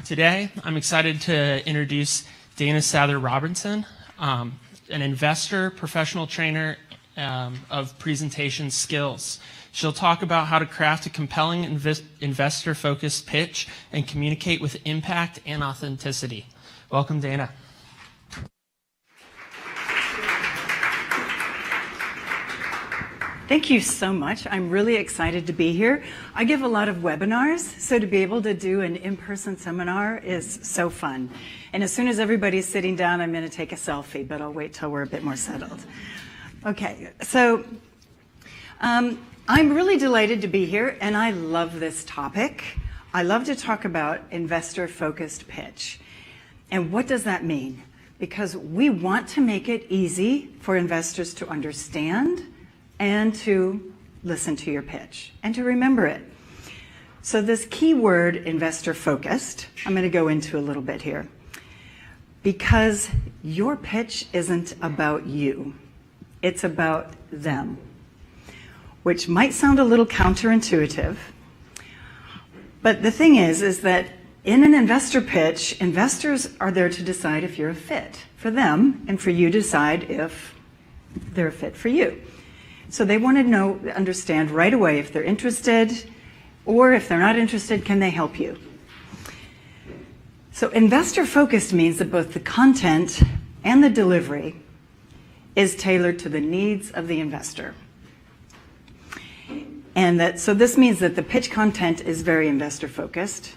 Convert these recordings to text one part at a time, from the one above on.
Today, I'm excited to introduce Dana Sather-Robinson, an investor, professional trainer of presentation skills. She'll talk about how to craft a compelling investor-focused pitch and communicate with impact and authenticity. Welcome, Dana. Thank you so much. I'm really excited to be here. I give a lot of webinars, so to be able to do an in-person seminar is so fun. And as soon as everybody's sitting down, I'm going to take a selfie, but I'll wait till we're a bit more settled. Okay, so I'm really delighted to be here, and I love this topic. I love to talk about investor-focused pitch. And what does that mean? Because we want to make it easy for investors to understand and to listen to your pitch and to remember it. So this key word, investor-focused, I'm going to go into a little bit here. Because your pitch isn't about you. It's about them, which might sound a little counterintuitive. But the thing is that in an investor pitch, investors are there to decide if you're a fit for them and for you to decide if they're a fit for you. So they want to understand right away if they're interested, or if they're not interested, can they help you? So investor-focused means that both the content and the delivery is tailored to the needs of the investor. And so this means that the pitch content is very investor-focused,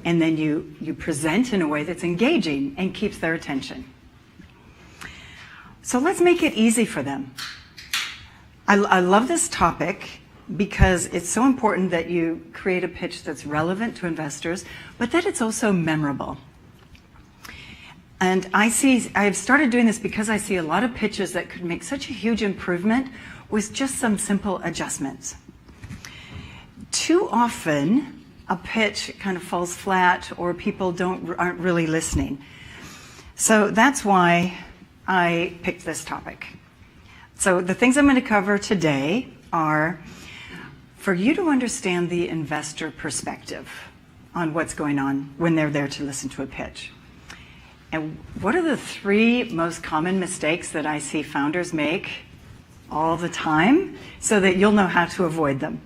and then you present in a way that's engaging and keeps their attention. So let's make it easy for them. I love this topic because it's so important that you create a pitch that's relevant to investors, but that it's also memorable. And I've started doing this because I see a lot of pitches that could make such a huge improvement with just some simple adjustments. Too often, a pitch kind of falls flat or people aren't really listening. So that's why I picked this topic. So the things I'm going to cover today are for you to understand the investor perspective on what's going on when they're there to listen to a pitch. And what are the 3 most common mistakes that I see founders make all the time so that you'll know how to avoid them.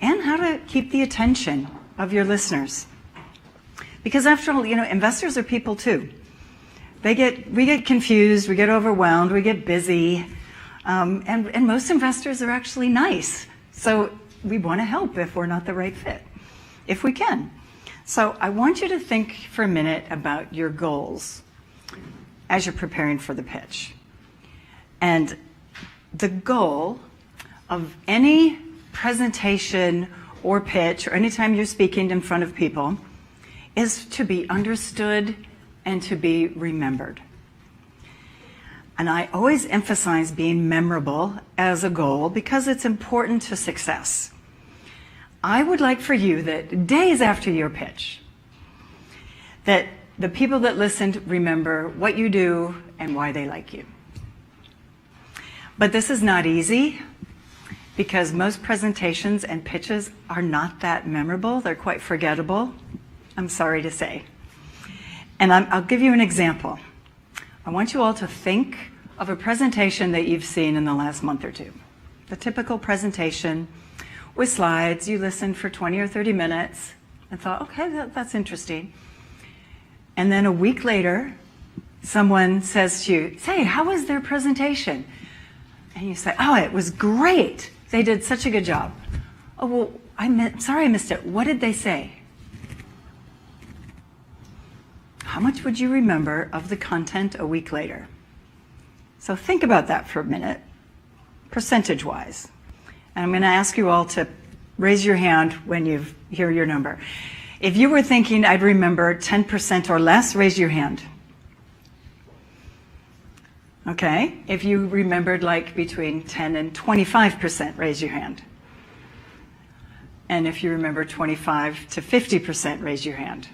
And how to keep the attention of your listeners. Because after all, investors are people too. We get confused, we get overwhelmed, we get busy. And most investors are actually nice. So we want to help if we're not the right fit, if we can. So I want you to think for a minute about your goals as you're preparing for the pitch. And the goal of any presentation or pitch, or anytime you're speaking in front of people, is to be understood and to be remembered. And I always emphasize being memorable as a goal because it's important to success. I would like for you that days after your pitch, that the people that listened remember what you do and why they like you. But this is not easy because most presentations and pitches are not that memorable. They're quite forgettable, I'm sorry to say. And I'll give you an example. I want you all to think of a presentation that you've seen in the last month or two. The typical presentation with slides. You listened for 20 or 30 minutes and thought, okay, that's interesting. And then a week later, someone says to you, say, how was their presentation? And you say, oh, it was great. They did such a good job. Oh, well, sorry I missed it. What did they say? How much would you remember of the content a week later? So think about that for a minute, percentage-wise. And I'm going to ask you all to raise your hand when you hear your number. If you were thinking I'd remember 10% or less, raise your hand. Okay. If you remembered like between 10 and 25%, raise your hand. And if you remember 25 to 50%, raise your hand.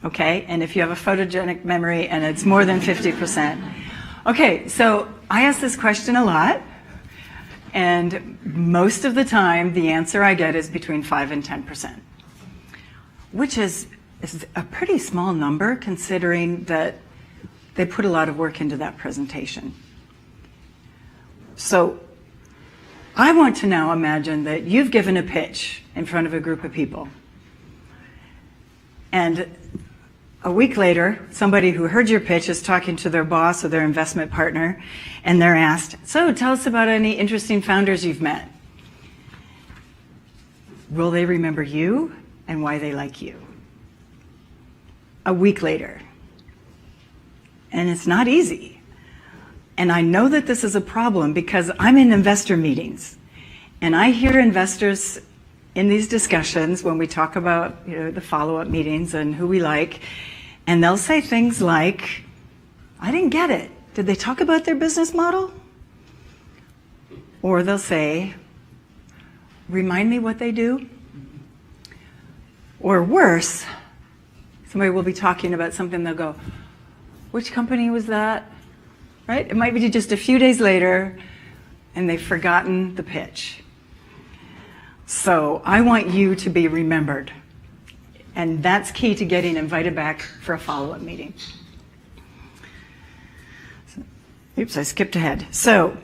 Okay, and if you have a photogenic memory and it's more than 50%. Okay, so I ask this question a lot, and most of the time the answer I get is between 5 and 10%. which is a pretty small number considering that they put a lot of work into that presentation. So I want to now imagine that you've given a pitch in front of a group of people. And a week later, somebody who heard your pitch is talking to their boss or their investment partner, and they're asked, so tell us about any interesting founders you've met. Will they remember you and why they like you? A week later. And it's not easy. And I know that this is a problem because I'm in investor meetings, and I hear investors in these discussions when we talk about the follow-up meetings and who we like, and they'll say things like, I didn't get it. Did they talk about their business model? Or they'll say, remind me what they do. Or worse, somebody will be talking about something, they'll go, which company was that? Right? It might be just a few days later, and they've forgotten the pitch. So I want you to be remembered. And that's key to getting invited back for a follow-up meeting. Oops, I skipped ahead. So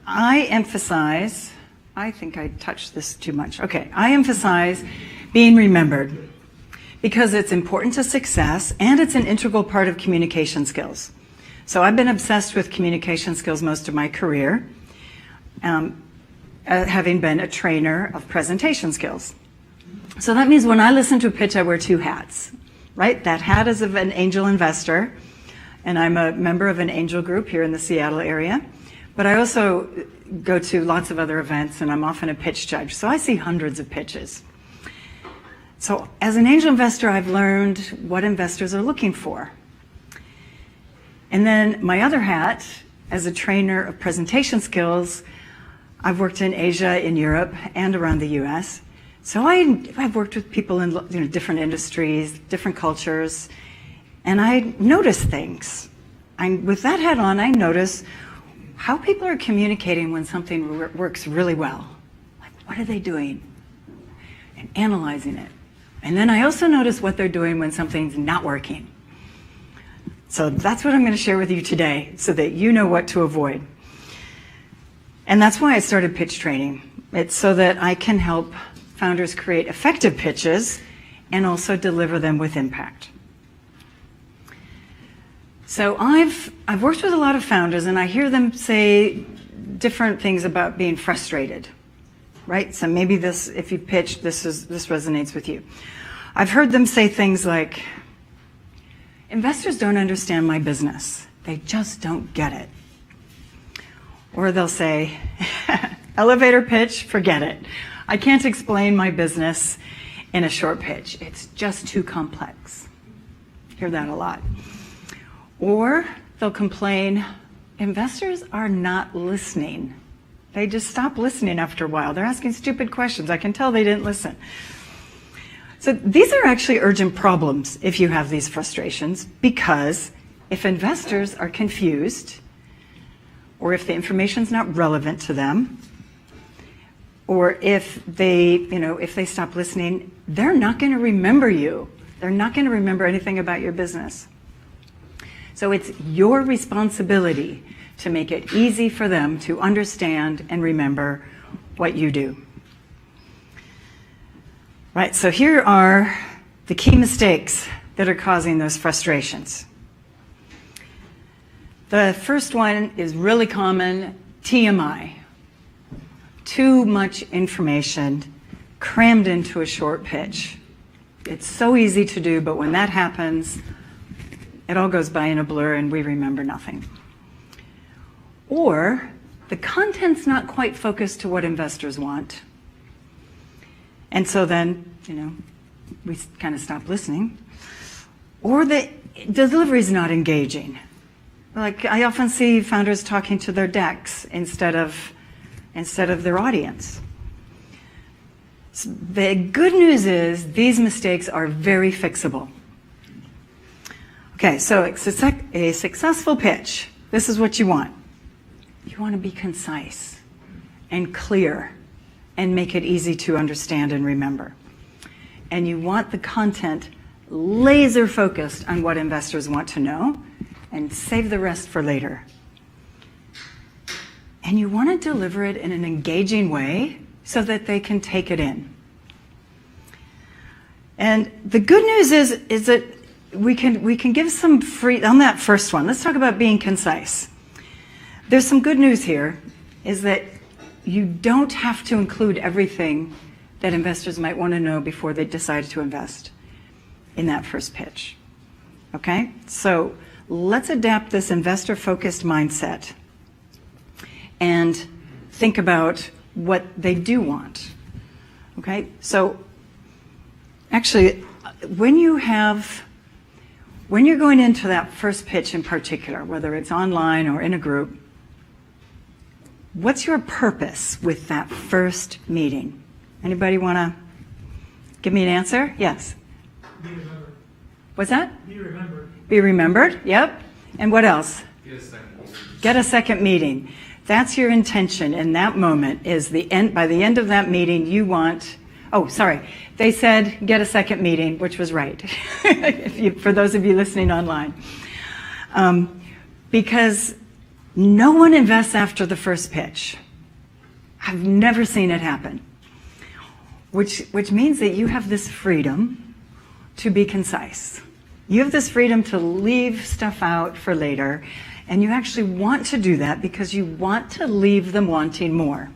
I think I touched this too much. Okay, I emphasize being remembered because it's important to success and it's an integral part of communication skills. So I've been obsessed with communication skills most of my career, having been a trainer of presentation skills. So that means when I listen to a pitch, I wear two hats, right? That hat is of an angel investor, and I'm a member of an angel group here in the Seattle area. But I also go to lots of other events, and I'm often a pitch judge. So I see hundreds of pitches. So as an angel investor, I've learned what investors are looking for. And then my other hat, as a trainer of presentation skills, I've worked in Asia, in Europe, and around the US. So I've worked with people in different industries, different cultures, and I notice things. With that hat on, I notice how people are communicating when something works really well. Like, what are they doing? And analyzing it. And then I also notice what they're doing when something's not working. So that's what I'm going to share with you today so that you know what to avoid. And that's why I started pitch training. It's so that I can help founders create effective pitches and also deliver them with impact. So I've worked with a lot of founders, and I hear them say different things about being frustrated, right? So maybe this, if you pitch, this resonates with you. I've heard them say things like, investors don't understand my business. They just don't get it. Or they'll say, elevator pitch, forget it. I can't explain my business in a short pitch. It's just too complex. Hear that a lot. Or they'll complain, investors are not listening. They just stop listening after a while. They're asking stupid questions. I can tell they didn't listen. So these are actually urgent problems if you have these frustrations, because if investors are confused, or if the information's not relevant to them, or if they stop listening, they're not going to remember you. They're not going to remember anything about your business. So it's your responsibility to make it easy for them to understand and remember what you do. Right, so here are the key mistakes that are causing those frustrations. The first one is really common, TMI. Too much information crammed into a short pitch. It's so easy to do, but when that happens, it all goes by in a blur and we remember nothing. Or the content's not quite focused to what investors want. And so then, we kind of stop listening. Or the delivery's not engaging. Like, I often see founders talking to their decks instead of their audience. So the good news is these mistakes are very fixable. Okay, so a successful pitch, this is what you want. You want to be concise and clear and make it easy to understand and remember. and you want the content laser focused on what investors want to know, and save the rest for later. And you want to deliver it in an engaging way so that they can take it in. And the good news is that we can give some free, on that first one, let's talk about being concise. There's some good news here, is that you don't have to include everything that investors might want to know before they decide to invest in that first pitch. Okay? So let's adapt this investor-focused mindset and think about what they do want. Okay? So actually, when you're going into that first pitch in particular, whether it's online or in a group, what's your purpose with that first meeting? Anybody want to give me an answer? Yes. Be remembered. What's that? Be remembered. Be remembered, yep. And what else? Get a second meeting. Get a second meeting. That's your intention in that moment, is by the end of that meeting, you want, they said get a second meeting, which was right, for those of you listening online. Because no one invests after the first pitch. I've never seen it happen. Which means that you have this freedom to be concise. You have this freedom to leave stuff out for later, and you actually want to do that because you want to leave them wanting more.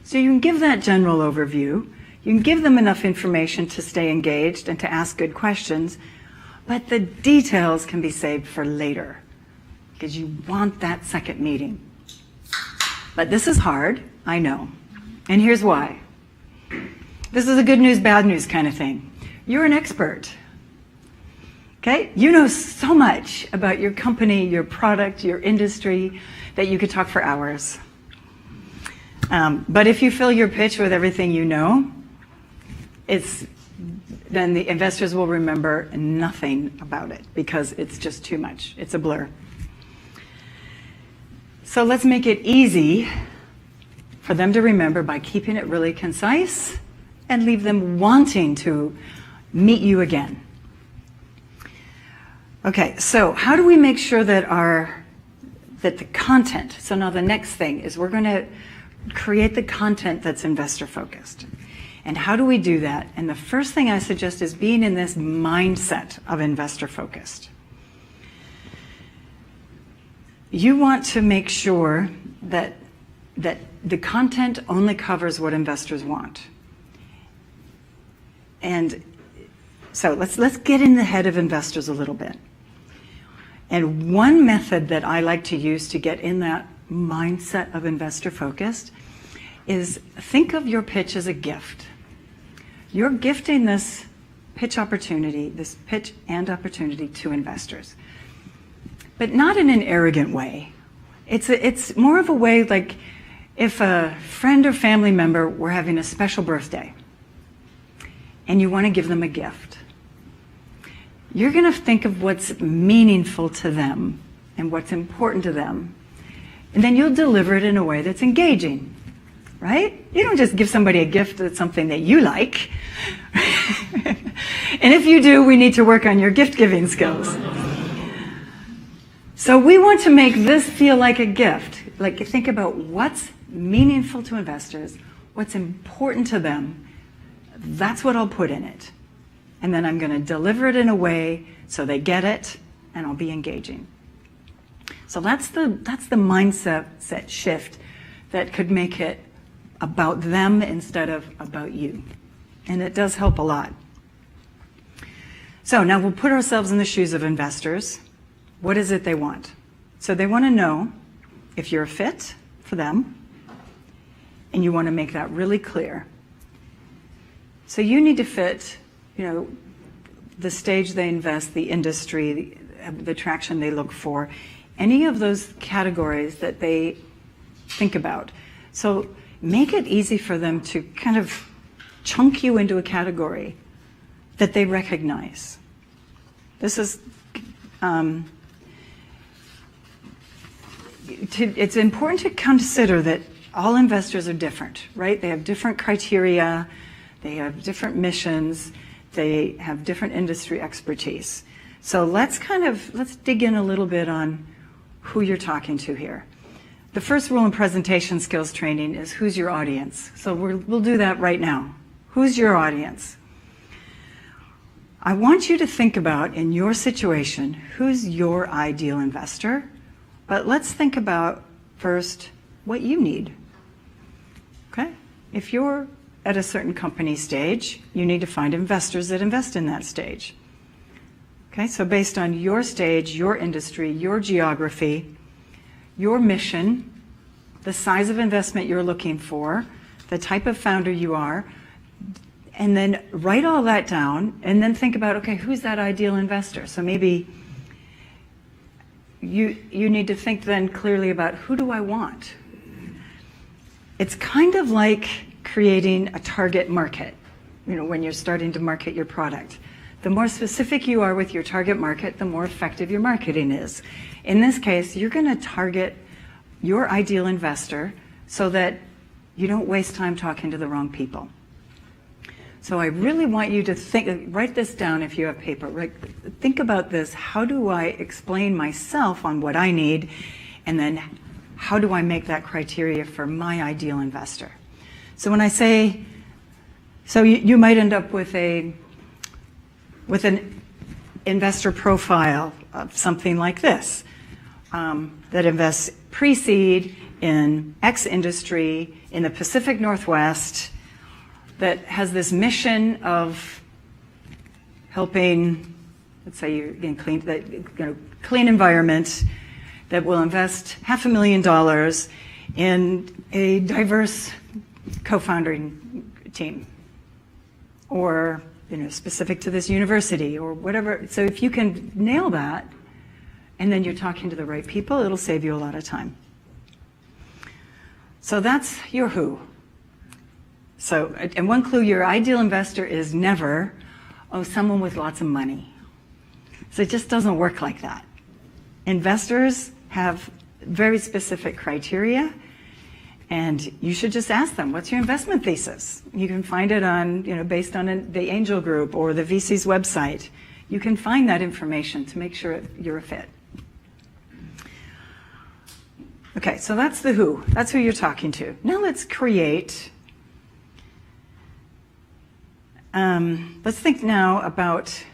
So you can give that general overview, you can give them enough information to stay engaged and to ask good questions, but the details can be saved for later because you want that second meeting. But this is hard, I know, and here's why. This is a good news, bad news kind of thing. You're an expert. Okay? You know so much about your company, your product, your industry, that you could talk for hours. But if you fill your pitch with everything you know, then the investors will remember nothing about it because it's just too much. It's a blur. So let's make it easy for them to remember by keeping it really concise and leave them wanting to meet you again. Okay, so how do we make sure that the content, so now the next thing is we're going to create the content that's investor focused. And how do we do that? And the first thing I suggest is being in this mindset of investor focused. You want to make sure that the content only covers what investors want. And so let's get in the head of investors a little bit. And one method that I like to use to get in that mindset of investor focused is think of your pitch as a gift. You're gifting this pitch and opportunity to investors, but not in an arrogant way. It's more of a way like if a friend or family member were having a special birthday and you want to give them a gift. You're going to think of what's meaningful to them and what's important to them. And then you'll deliver it in a way that's engaging, right? You don't just give somebody a gift that's something that you like. And if you do, we need to work on your gift-giving skills. So we want to make this feel like a gift. Like think about what's meaningful to investors, what's important to them. That's what I'll put in it. And then I'm going to deliver it in a way so they get it, and I'll be engaging. So that's the mindset shift that could make it about them instead of about you. And it does help a lot. So now we'll put ourselves in the shoes of investors. What is it they want? So they want to know if you're a fit for them, and you want to make that really clear. So you need to fit, the stage they invest, the industry, the traction they look for, any of those categories that they think about. So make it easy for them to kind of chunk you into a category that they recognize. This is, it's important to consider that all investors are different, right? They have different criteria, They have different missions. They have different industry expertise. So let's dig in a little bit on who you're talking to here. The first rule in presentation skills training is who's your audience. So we'll do that right now. Who's your audience? I want you to think about, in your situation, who's your ideal investor. But let's think about first what you need. Okay? If you're at a certain company stage, you need to find investors that invest in that stage. Okay, so based on your stage, your industry, your geography, your mission, the size of investment you're looking for, the type of founder you are, and then write all that down and then think about, okay, who's that ideal investor? So maybe you need to think then clearly about, who do I want? It's kind of like creating a target market, when you're starting to market your product. The more specific you are with your target market, the more effective your marketing is. In this case, you're going to target your ideal investor so that you don't waste time talking to the wrong people. So I really want you to write this down if you have paper. Right? Think about this. How do I explain myself on what I need? And then how do I make that criteria for my ideal investor? So when I say, so you might end up with an investor profile of something like this, that invests pre-seed in X industry in the Pacific Northwest, that has this mission of helping, let's say you're in clean environment, that will invest $500,000 in a diverse co-founding team, or specific to this university or whatever. So if you can nail that, and then you're talking to the right people, it'll save you a lot of time. So that's your who. So, and one clue, your ideal investor is never, someone with lots of money. So it just doesn't work like that. Investors have very specific criteria, and you should just ask them, what's your investment thesis? You can find it on, based on the Angel Group or the VC's website. You can find that information to make sure you're a fit. Okay, so that's the who. That's who you're talking to. Now let's create, let's think now about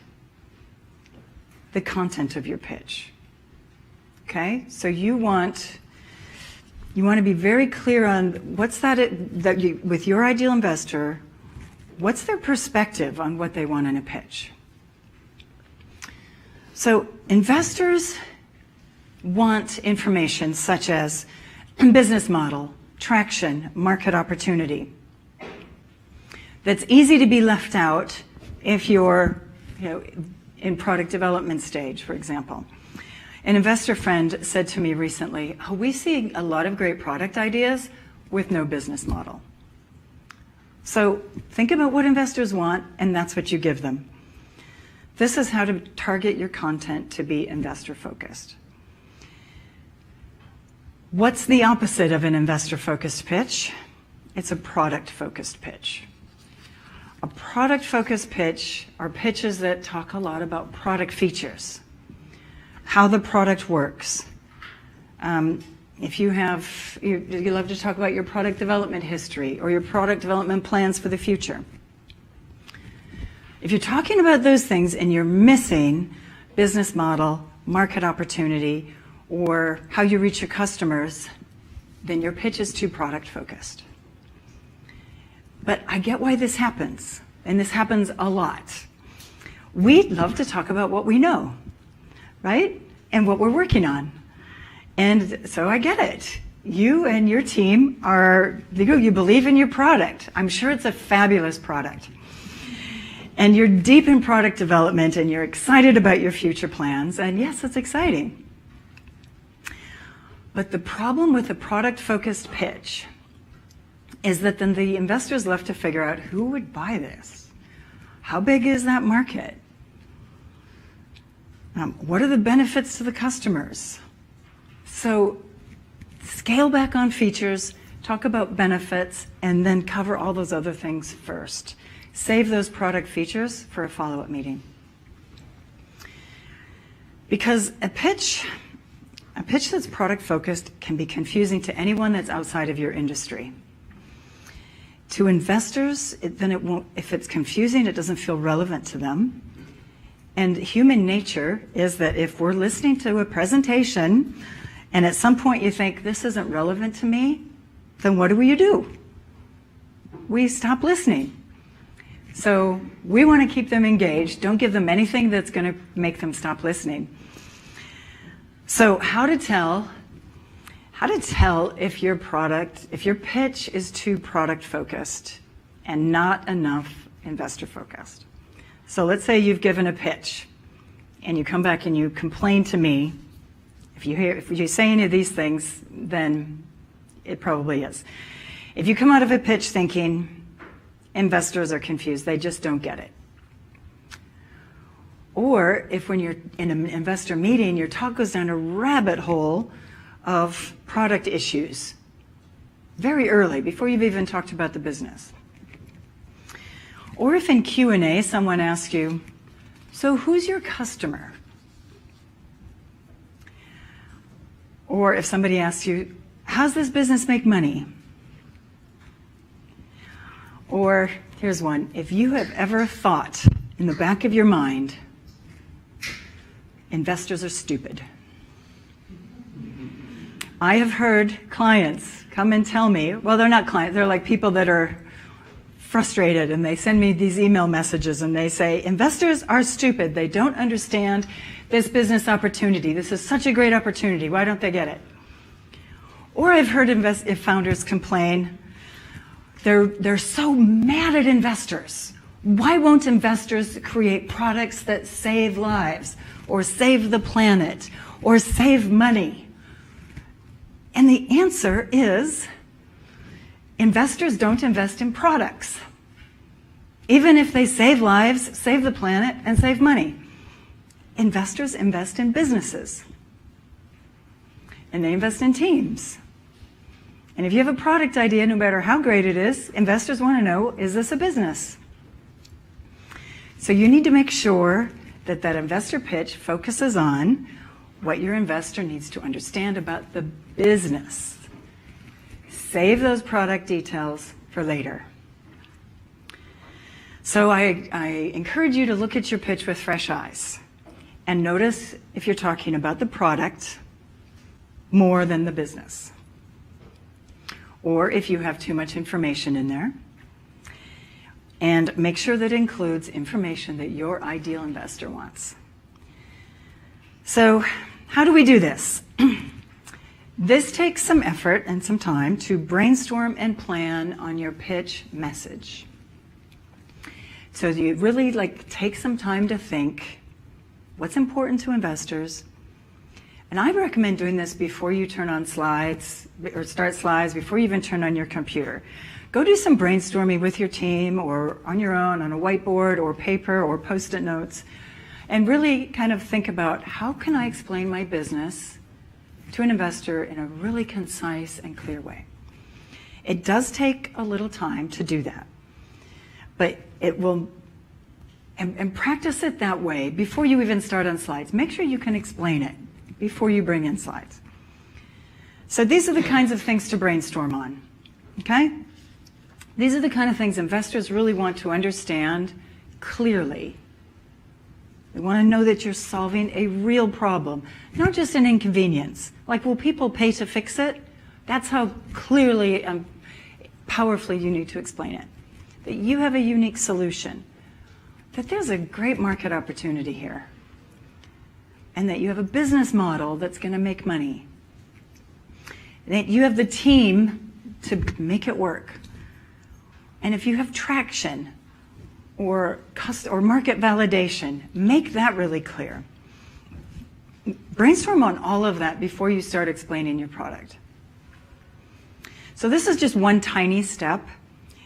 the content of your pitch. Okay, so you want to be very clear on what's with your ideal investor, what's their perspective on what they want in a pitch. So investors want information such as business model, traction, market opportunity. That's easy to be left out if you're in product development stage, for example. An investor friend said to me recently, we see a lot of great product ideas with no business model. So think about what investors want, and that's what you give them. This is how to target your content to be investor-focused. What's the opposite of an investor-focused pitch? It's a product-focused pitch. A product-focused pitch are pitches that talk a lot about product features, how the product works. If you love to talk about your product development history or your product development plans for the future. If you're talking about those things and you're missing business model, market opportunity, or how you reach your customers, then your pitch is too product focused. But I get why this happens, and this happens a lot. We love to talk about what we know, right? And what we're working on. And so I get it. You and your team you believe in your product. I'm sure it's a fabulous product. And you're deep in product development and you're excited about your future plans. And yes, it's exciting. But the problem with a product-focused pitch is that then the investor's left to figure out who would buy this. How big is that market? What are the benefits to the customers? So scale back on features, talk about benefits, and then cover all those other things first. Save those product features for a follow-up meeting. Because a pitch that's product focused can be confusing to anyone that's outside of your industry. To investors, if it's confusing, it doesn't feel relevant to them. And human nature is that if we're listening to a presentation and at some point you think this isn't relevant to me, then what do? We stop listening. So we want to keep them engaged. Don't give them anything that's going to make them stop listening. So how to tell if your pitch is too product focused and not enough investor focused. So let's say you've given a pitch and you come back and you complain to me. If you say any of these things, then it probably is. If you come out of a pitch thinking investors are confused, they just don't get it. Or if when you're in an investor meeting, your talk goes down a rabbit hole of product issues very early, before you've even talked about the business. Or if in Q&A someone asks you, so who's your customer? Or if somebody asks you, how's this business make money? Or here's one, if you have ever thought in the back of your mind, investors are stupid. I have heard clients come and tell me, well, they're not clients, they're like people that are frustrated, and they send me these email messages and they say, investors are stupid. They don't understand this business opportunity. This is such a great opportunity. Why don't they get it? Or I've heard founders complain, they're so mad at investors. Why won't investors create products that save lives or save the planet or save money? And the answer is, investors don't invest in products, even if they save lives, save the planet, and save money. Investors invest in businesses, and they invest in teams. And if you have a product idea, no matter how great it is, investors want to know, is this a business? So you need to make sure that that investor pitch focuses on what your investor needs to understand about the business. Save those product details for later. So I encourage you to look at your pitch with fresh eyes and notice if you're talking about the product more than the business, or if you have too much information in there. And make sure that it includes information that your ideal investor wants. So how do we do this? This takes some effort and some time to brainstorm and plan on your pitch message. So you really take some time to think what's important to investors. And I recommend doing this before you turn on slides or start slides, before you even turn on your computer. Go do some brainstorming with your team or on your own on a whiteboard or paper or Post-it notes, and really kind of think about, how can I explain my business to an investor in a really concise and clear way? It does take a little time to do that, but it will, and practice it that way before you even start on slides. Make sure you can explain it before you bring in slides. So these are the kinds of things to brainstorm on, okay? These are the kind of things investors really want to understand clearly. They want to know that you're solving a real problem, not just an inconvenience. Like, will people pay to fix it? That's how clearly and powerfully you need to explain it. That you have a unique solution, that there's a great market opportunity here, and that you have a business model that's going to make money, that you have the team to make it work. And if you have traction or market validation, make that really clear. Brainstorm on all of that before you start explaining your product. So this is just one tiny step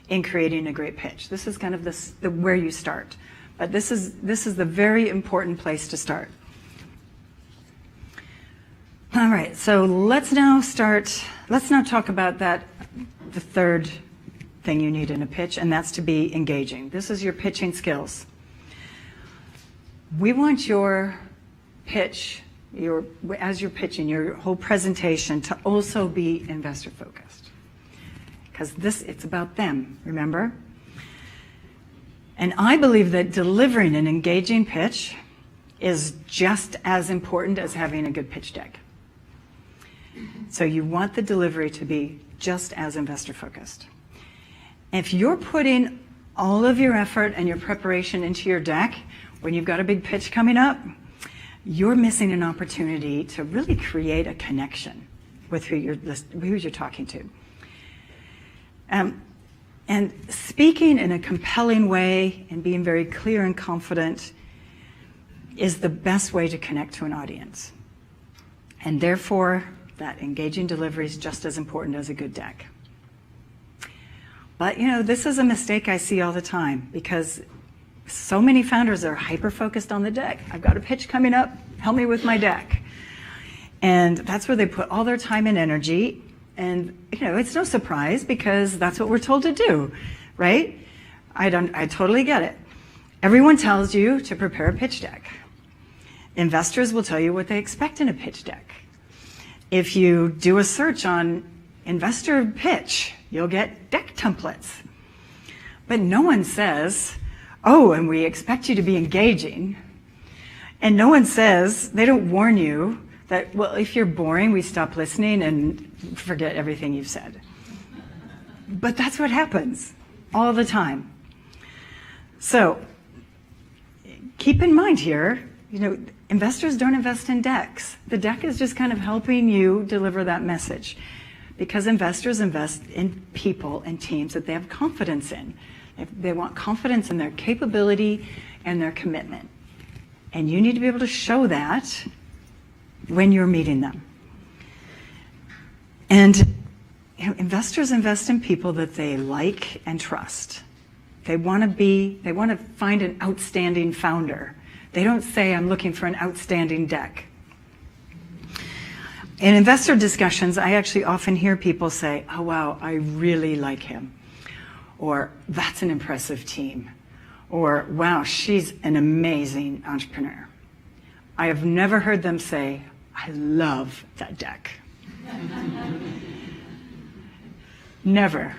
in creating a great pitch. This is kind of where you start. But this is the very important place to start. All right, so let's now talk about the third thing you need in a pitch, and that's to be engaging. This is your pitching skills. We want your pitch, as you're pitching, your whole presentation to also be investor focused. Because it's about them, remember? And I believe that delivering an engaging pitch is just as important as having a good pitch deck. So you want the delivery to be just as investor focused. If you're putting all of your effort and your preparation into your deck when you've got a big pitch coming up, you're missing an opportunity to really create a connection with who you're talking to. And speaking in a compelling way and being very clear and confident is the best way to connect to an audience. And therefore, that engaging delivery is just as important as a good deck. But this is a mistake I see all the time because so many founders are hyper-focused on the deck. I've got a pitch coming up, help me with my deck. And that's where they put all their time and energy. And it's no surprise because that's what we're told to do, right? I totally get it. Everyone tells you to prepare a pitch deck. Investors will tell you what they expect in a pitch deck. If you do a search on investor pitch, you'll get deck templates. But no one says, oh, and we expect you to be engaging. And no one says, they don't warn you that, well, if you're boring, we stop listening and forget everything you've said. But that's what happens all the time. So keep in mind here, investors don't invest in decks. The deck is just kind of helping you deliver that message because investors invest in people and teams that they have confidence in. They want confidence in their capability and their commitment. And you need to be able to show that when you're meeting them. And investors invest in people that they like and trust. They want to find an outstanding founder. They don't say, I'm looking for an outstanding deck. In investor discussions, I actually often hear people say, oh, wow, I really like him. Or, that's an impressive team. Or, wow, she's an amazing entrepreneur. I have never heard them say, I love that deck. Never.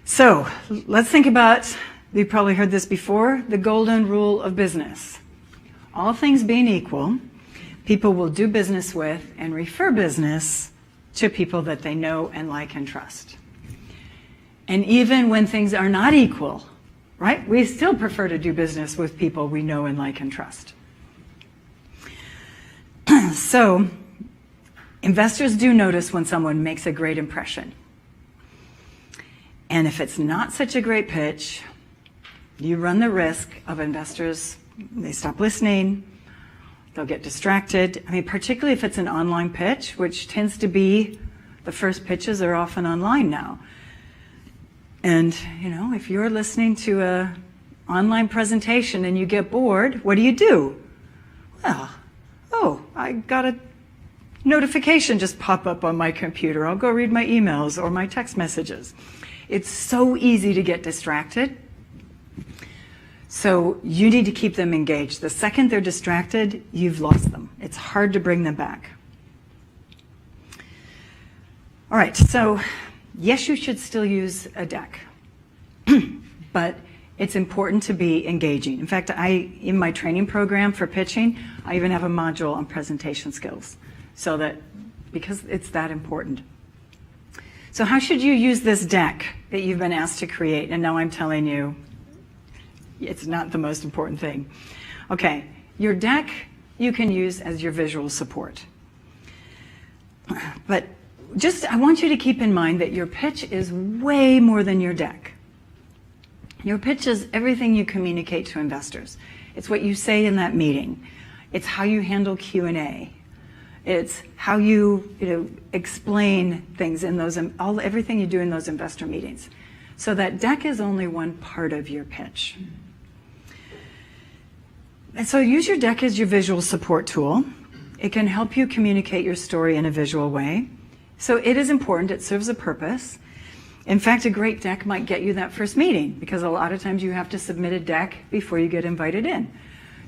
So, let's think about, you've probably heard this before, the golden rule of business. All things being equal, people will do business with and refer business to people that they know and like and trust. And even when things are not equal, right, we still prefer to do business with people we know and like and trust. So, investors do notice when someone makes a great impression. And if it's not such a great pitch, you run the risk of investors, they stop listening, they'll get distracted. I mean, particularly if it's an online pitch, which tends to be, the first pitches are often online now. And, if you're listening to an online presentation and you get bored, what do? Well, I got a notification just pop up on my computer. I'll go read my emails or my text messages. It's so easy to get distracted. So you need to keep them engaged. The second they're distracted, you've lost them. It's hard to bring them back. All right, so yes, you should still use a deck, but it's important to be engaging. In fact, in my training program for pitching, I even have a module on presentation skills, because it's that important. So how should you use this deck that you've been asked to create? And now I'm telling you, it's not the most important thing. Okay, your deck you can use as your visual support. But I want you to keep in mind that your pitch is way more than your deck. Your pitch is everything you communicate to investors. It's what you say in that meeting. It's how you handle Q&A. It's how you explain things in everything you do in those investor meetings. So that deck is only one part of your pitch. And so use your deck as your visual support tool. It can help you communicate your story in a visual way. So it is important, it serves a purpose. In fact, a great deck might get you that first meeting, because a lot of times you have to submit a deck before you get invited in.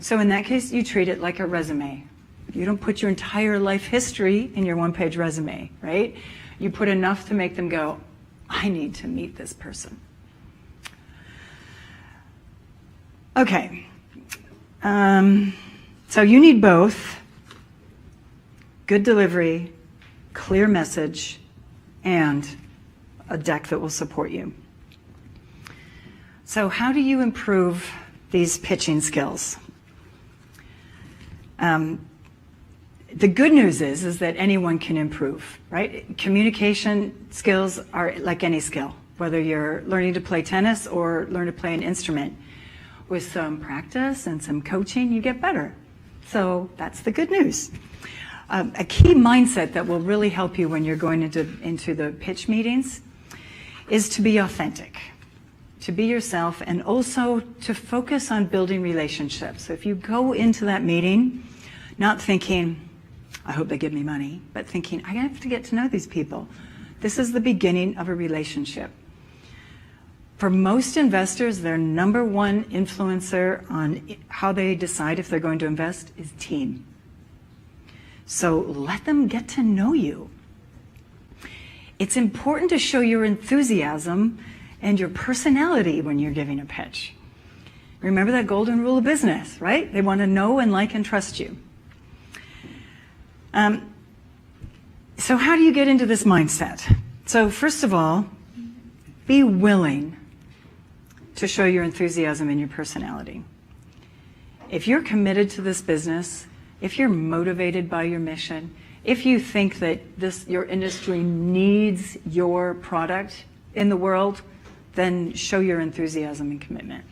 So in that case, you treat it like a resume. You don't put your entire life history in your one-page resume, right? You put enough to make them go, I need to meet this person. Okay. So you need both good delivery, clear message, and a deck that will support you. So how do you improve these pitching skills? The good news is that anyone can improve, right? Communication skills are like any skill, whether you're learning to play tennis or learn to play an instrument. With some practice and some coaching, you get better. So that's the good news. A key mindset that will really help you when you're going into the pitch meetings is to be authentic, to be yourself, and also to focus on building relationships. So if you go into that meeting not thinking, I hope they give me money, but thinking, I have to get to know these people. This is the beginning of a relationship. For most investors, their number one influencer on how they decide if they're going to invest is team. So let them get to know you. It's important to show your enthusiasm and your personality when you're giving a pitch. Remember that golden rule of business, right? They want to know and like and trust you. So how do you get into this mindset? So first of all, be willing to show your enthusiasm and your personality. If you're committed to this business, if you're motivated by your mission, if you think that your industry needs your product in the world, then show your enthusiasm and commitment.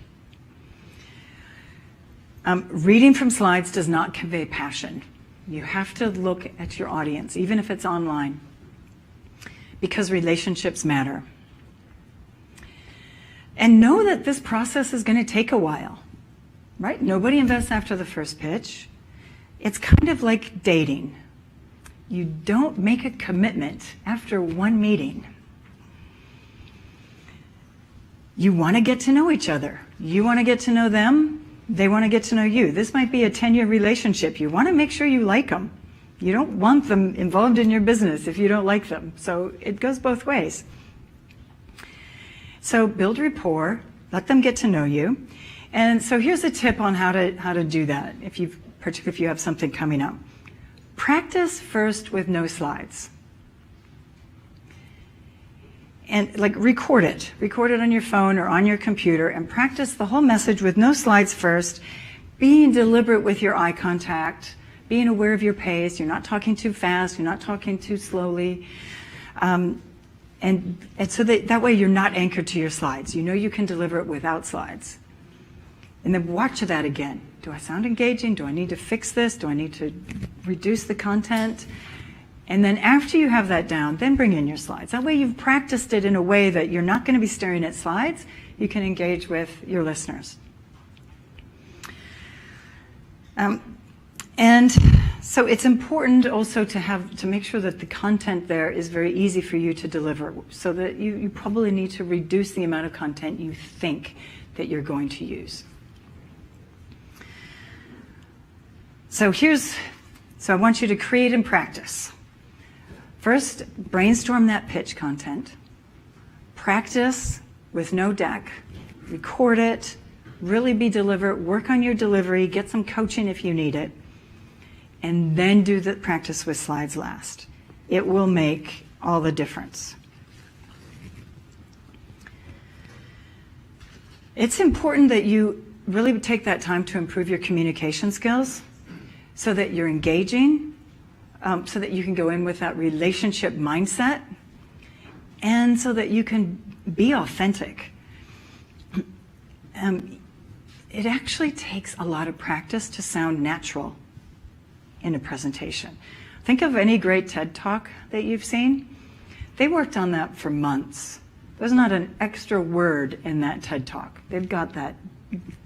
Reading from slides does not convey passion. You have to look at your audience, even if it's online, because relationships matter. And know that this process is going to take a while, right? Nobody invests after the first pitch. It's kind of like dating. You don't make a commitment after one meeting. You want to get to know each other. You want to get to know them. They want to get to know you. This might be a 10-year relationship. You want to make sure you like them. You don't want them involved in your business if you don't like them. So it goes both ways. So build rapport, let them get to know you. And so here's a tip on how to do that, particularly if you have something coming up. Practice first with no slides. And record it on your phone or on your computer, and practice the whole message with no slides first, being deliberate with your eye contact, being aware of your pace. You're not talking too fast, you're not talking too slowly. And so that way you're not anchored to your slides. You know you can deliver it without slides. And then watch that again. Do I sound engaging? Do I need to fix this? Do I need to reduce the content? And then after you have that down, then bring in your slides. That way you've practiced it in a way that you're not going to be staring at slides. You can engage with your listeners. And so it's important also to make sure that the content there is very easy for you to deliver, so that you probably need to reduce the amount of content you think that you're going to use. So I want you to create and practice. First, brainstorm that pitch content. Practice with no deck. Record it. Really be deliberate. Work on your delivery. Get some coaching if you need it. And then do the practice with slides last. It will make all the difference. It's important that you really take that time to improve your communication skills so that you're engaging, so that you can go in with that relationship mindset, and so that you can be authentic. It actually takes a lot of practice to sound natural in a presentation. Think of any great TED Talk that you've seen. They worked on that for months. There's not an extra word in that TED Talk. They've got that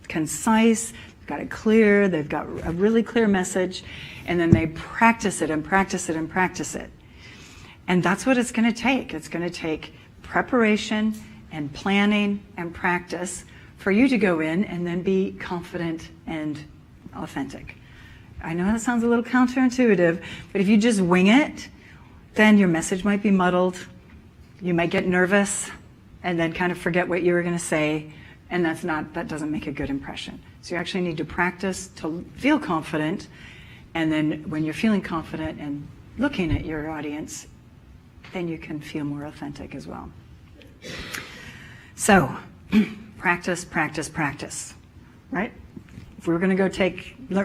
concise, they've got it clear, they've got a really clear message, and then they practice it and practice it and practice it. And that's what it's going to take. It's going to take preparation and planning and practice for you to go in and then be confident and authentic. I know that sounds a little counterintuitive, but if you just wing it, then your message might be muddled. You might get nervous and then kind of forget what you were going to say, and that doesn't make a good impression. So you actually need to practice to feel confident, and then when you're feeling confident and looking at your audience, then you can feel more authentic as well. So, practice, practice, practice, right? If we were going to go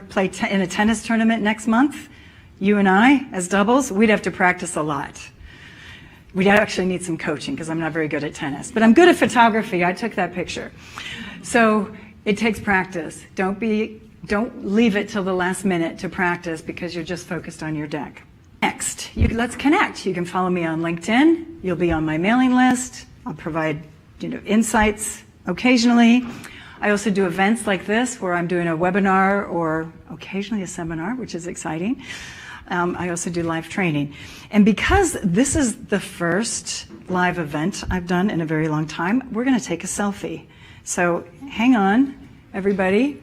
play in a tennis tournament next month, you and I, as doubles, we'd have to practice a lot. We'd actually need some coaching because I'm not very good at tennis, but I'm good at photography. I took that picture. So it takes practice. Don't leave it till the last minute to practice because you're just focused on your deck. Next, let's connect. You can follow me on LinkedIn. You'll be on my mailing list. I'll provide insights occasionally. I also do events like this where I'm doing a webinar or occasionally a seminar, which is exciting. I also do live training. And because this is the first live event I've done in a very long time, we're going to take a selfie. So hang on, everybody.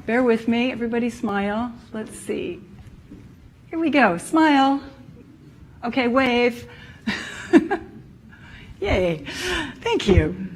Bear with me. Everybody smile. Let's see. Here we go. Smile. Okay, wave. Yay. Thank you.